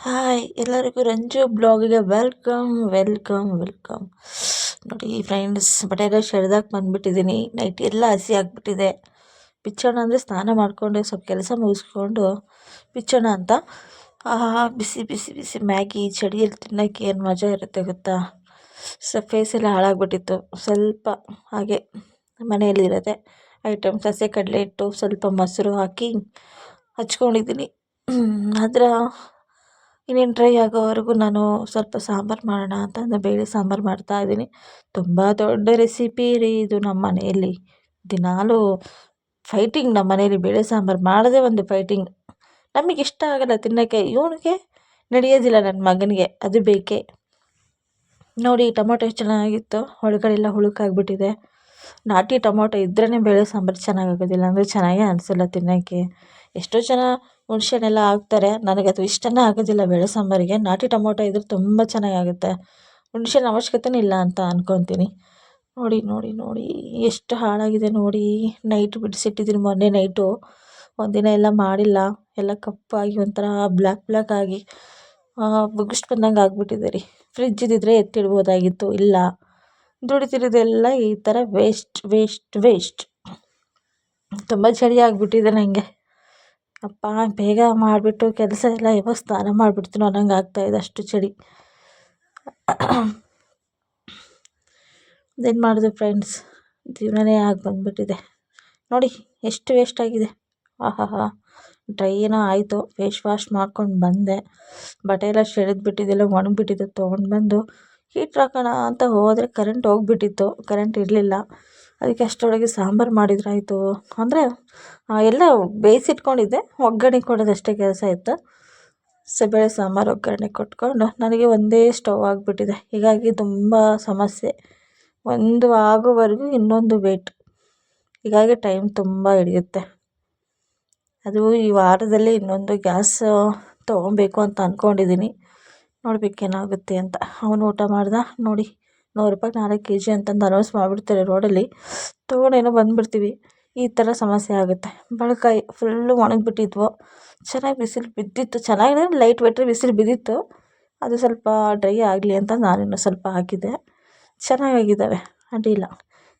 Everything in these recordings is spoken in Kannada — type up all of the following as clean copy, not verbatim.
ಹಾಯ್ ಎಲ್ಲರಿಗೂ ರಂಜು ಬ್ಲಾಗಿಗೆ ವೆಲ್ಕಮ್. ನೋಡಿ ಫ್ರೆಂಡ್ಸ್, ಬಟ್ಟೆಲ್ಲ ಶೆಡ್ದಾಕಿ ಬಂದುಬಿಟ್ಟಿದ್ದೀನಿ. ನೈಟ್ ಎಲ್ಲ ಹಸಿ ಆಗಿಬಿಟ್ಟಿದೆ. ಬಿಚ್ಚೋಣ ಅಂದರೆ ಸ್ನಾನ ಮಾಡಿಕೊಂಡು ಸ್ವಲ್ಪ ಕೆಲಸ ಮುಗಿಸ್ಕೊಂಡು ಬಿಚ್ಚೋಣ ಅಂತ ಬಿಸಿ ಬಿಸಿ ಬಿಸಿ ಮ್ಯಾಗಿ ಚಳಿಯಲ್ಲಿ ತಿನ್ನೋಕ್ಕೆ ಏನು ಮಜಾ ಇರುತ್ತೆ ಗೊತ್ತಾ. ಫೇಸ್ ಎಲ್ಲ ಹಾಳಾಗ್ಬಿಟ್ಟಿತ್ತು. ಸ್ವಲ್ಪ ಹಾಗೆ ಮನೆಯಲ್ಲಿರೋದೆ ಐಟಮ್ಸ್, ಹಸಿ ಕಡಲೆ ಹಿಟ್ಟು, ಸ್ವಲ್ಪ ಮೊಸರು ಹಾಕಿ ಹಚ್ಕೊಂಡಿದ್ದೀನಿ. ಅದರ ಇನ್ನೇನು ಡ್ರೈ ಆಗೋವರೆಗೂ ನಾನು ಸ್ವಲ್ಪ ಸಾಂಬಾರು ಮಾಡೋಣ ಅಂತ ಅಂದರೆ ಬೇಳೆ ಸಾಂಬಾರು ಮಾಡ್ತಾಯಿದ್ದೀನಿ. ತುಂಬ ದೊಡ್ಡ ರೆಸಿಪಿ ರೀ ಇದು. ನಮ್ಮ ಮನೆಯಲ್ಲಿ ದಿನಾಲೂ ಫೈಟಿಂಗ್. ನಮ್ಮ ಮನೇಲಿ ಬೇಳೆ ಸಾಂಬಾರು ಮಾಡೋದೇ ಒಂದು ಫೈಟಿಂಗ್. ನಮಗೆ ಇಷ್ಟ ಆಗೋಲ್ಲ ತಿನ್ನೋಕ್ಕೆ, ಇವನಿಗೆ ನಡೆಯೋದಿಲ್ಲ, ನನ್ನ ಮಗನಿಗೆ ಅದು ಬೇಕೇ. ನೋಡಿ ಟೊಮೊಟೊ ಎಷ್ಟು ಚೆನ್ನಾಗಿತ್ತು, ಒಳಗಡೆ ಎಲ್ಲ ಹುಳುಕಾಗ್ಬಿಟ್ಟಿದೆ. ನಾಟಿ ಟೊಮೊಟೊ ಇದ್ರೇ ಬೇಳೆ ಸಾಂಬಾರು ಚೆನ್ನಾಗಾಗೋದಿಲ್ಲ, ಅಂದರೆ ಚೆನ್ನಾಗೇ ಅನಿಸಲ್ಲ ತಿನ್ನೋಕ್ಕೆ. ಎಷ್ಟೋ ಜನ ಹುಣ್ಸೆಹಣ್ಣೆಲ್ಲ ಹಾಕ್ತಾರೆ, ನನಗದು ಇಷ್ಟನೇ ಆಗೋದಿಲ್ಲ ಬೇಳೆ ಸಾಂಬಾರಿಗೆ. ನಾಟಿ ಟೊಮೊಟೊ ಇದ್ರೆ ತುಂಬ ಚೆನ್ನಾಗಾಗುತ್ತೆ. ಹುಣ್ಸೆಹಣ್ಣು ಅವಶ್ಯಕತೆನೇ ಇಲ್ಲ ಅಂತ ಅಂದ್ಕೊತೀನಿ. ನೋಡಿ ನೋಡಿ ನೋಡಿ ಎಷ್ಟು ಹಾಳಾಗಿದೆ ನೋಡಿ. ನೈಟು ಬಿಡಿಸಿಟ್ಟಿದ್ದೀನಿ, ಮೊನ್ನೆ ನೈಟು ಒಂದಿನ ಎಲ್ಲ ಮಾಡಿಲ್ಲ. ಎಲ್ಲ ಕಪ್ಪಾಗಿ ಒಂಥರ ಬ್ಲ್ಯಾಕ್ ಆಗಿ ಬುಗುಸ್ಟ್ ಬಂದಂಗೆ ಆಗಿಬಿಟ್ಟಿದೆ ರೀ. ಫ್ರಿಜ್ ಇದ್ದಿದ್ರೆ ಎತ್ತಿಡ್ಬೋದಾಗಿತ್ತು, ಇಲ್ಲ. ದುಡಿತಿರೋದೆಲ್ಲ ಈ ಥರ ವೇಸ್ಟ್. ತುಂಬ ಚಳಿ ಆಗಿಬಿಟ್ಟಿದೆ ನನಗೆ. ಅಪ್ಪ ಬೇಗ ಮಾಡಿಬಿಟ್ಟು ಕೆಲಸ ಎಲ್ಲ ಯಾವಾಗ ಸ್ನಾನ ಮಾಡಿಬಿಡ್ತೀನೋ ಅನ್ನೋಂಗೆ ಆಗ್ತಾಯಿದೆ, ಅಷ್ಟು ಚಳಿ. ಅದೇನು ಮಾಡಿದೆ ಫ್ರೆಂಡ್ಸ್, ಜೀವನನೇ ಆಗಿ ಬಂದುಬಿಟ್ಟಿದೆ. ನೋಡಿ ಎಷ್ಟು ವೇಸ್ಟ್ ಆಗಿದೆ. ಆಹಾ, ಡ್ರೈ ಏನೋ ಆಯಿತು, ಫೇಸ್ ವಾಶ್ ಮಾಡ್ಕೊಂಡು ಬಂದೆ. ಬಟ್ಟೆ ಎಲ್ಲ ಸೆಳೆದ್ಬಿಟ್ಟಿದ್ದೆಲ್ಲ ಒಣಗಿಬಿಟ್ಟಿದ್ದು. ತೊಗೊಂಡು ಬಂದು ಹೀಟ್ರ್ ಹಾಕೋಣ ಅಂತ ಹೋದರೆ ಕರೆಂಟ್ ಹೋಗಿಬಿಟ್ಟಿತ್ತು. ಕರೆಂಟ್ ಇರಲಿಲ್ಲ. ಅದಕ್ಕೆ ಅಷ್ಟರೊಳಗೆ ಸಾಂಬಾರು ಮಾಡಿದ್ರಾಯಿತು ಅಂದರೆ ಎಲ್ಲ ಬೇಯಿಸಿಟ್ಕೊಂಡಿದ್ದೆ, ಒಗ್ಗರಣೆ ಕೊಡೋದಷ್ಟೇ ಕೆಲಸ ಇತ್ತು. ಬೇಳೆ ಸಾಂಬಾರು ಒಗ್ಗರಣೆ ಕೊಟ್ಕೊಂಡು ನನಗೆ ಒಂದೇ ಸ್ಟವ್ ಆಗಿಬಿಟ್ಟಿದೆ. ಹೀಗಾಗಿ ತುಂಬ ಸಮಸ್ಯೆ. ಒಂದು ಆಗೋವರೆಗೂ ಇನ್ನೊಂದು ವೇಟ್, ಹೀಗಾಗಿ ಟೈಮ್ ತುಂಬ ಹಿಡಿಯುತ್ತೆ. ಅದು ಈ ವಾರದಲ್ಲಿ ಇನ್ನೊಂದು ಗ್ಯಾಸ್ ತೊಗೊಬೇಕು ಅಂತ ಅಂದ್ಕೊಂಡಿದ್ದೀನಿ. ನೋಡಬೇಕೇನಾಗುತ್ತೆ ಅಂತ. ಅವನು ಊಟ ಮಾಡ್ದೆ. ನೋಡಿ 100 ರೂಪಾಯಿಗೆ 4 kg ಅಂತಂದು ಅನೌನ್ಸ್ ಮಾಡಿಬಿಡ್ತಾರೆ ರೋಡಲ್ಲಿ. ತೊಗೊಂಡೇನೋ ಬಂದುಬಿಡ್ತೀವಿ. ಈ ಥರ ಸಮಸ್ಯೆ ಆಗುತ್ತೆ. ಬಳಕಾಯಿ ಫುಲ್ಲು ಒಣಗಿಬಿಟ್ಟಿದ್ವು. ಚೆನ್ನಾಗಿ ಬಿಸಿಲು ಬಿದ್ದಿತ್ತು, ಚೆನ್ನಾಗಿದೆ, ಲೈಟ್ ವೇಟ್ರಿ ಬಿಸಿಲು ಬಿದ್ದಿತ್ತು. ಅದು ಸ್ವಲ್ಪ ಡ್ರೈ ಆಗಲಿ ಅಂತ ನಾನಿನ್ನು ಸ್ವಲ್ಪ ಹಾಕಿದ್ದೆ. ಚೆನ್ನಾಗಾಗಿದ್ದಾವೆ, ಅಡ್ಡಿಲ್ಲ.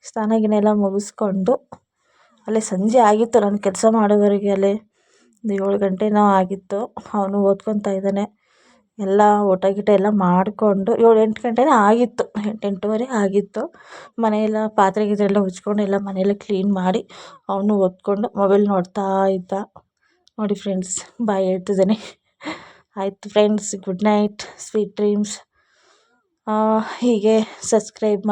ಸ್ನಾನ ಗಿನ ಎಲ್ಲ ಮುಗಿಸ್ಕೊಂಡು ಅಲ್ಲೇ ಸಂಜೆ ಆಗಿತ್ತು ನಾನು ಕೆಲಸ ಮಾಡೋವರೆಗೆ. ಅಲ್ಲೇ 7 ಗಂಟೆನೋ ಆಗಿತ್ತು. ಅವನು ಓದ್ಕೊತಾ ಇದ್ದಾನೆ. ಎಲ್ಲ ಊಟ ಗೀಟ ಎಲ್ಲ ಮಾಡಿಕೊಂಡು 7-8 ಗಂಟೆನೇ ಆಗಿತ್ತು, 8-8:30 ಆಗಿತ್ತು. ಮನೆಯೆಲ್ಲ ಪಾತ್ರೆ ಗೀತ್ರೆ ಎಲ್ಲ ಉಜ್ಕೊಂಡು ಎಲ್ಲ ಮನೆಯೆಲ್ಲ ಕ್ಲೀನ್ ಮಾಡಿ ಅವನು ಓದ್ಕೊಂಡು ಮೊಬೈಲ್ ನೋಡ್ತಾ ಇದ್ದ. ನೋಡಿ ಫ್ರೆಂಡ್ಸ್, ಬಾಯ್ ಹೇಳ್ತಿದ್ದಾನೆ. ಆಯಿತು friends, good night, sweet dreams. ಹೀಗೆ ಸಬ್ಸ್ಕ್ರೈಬ್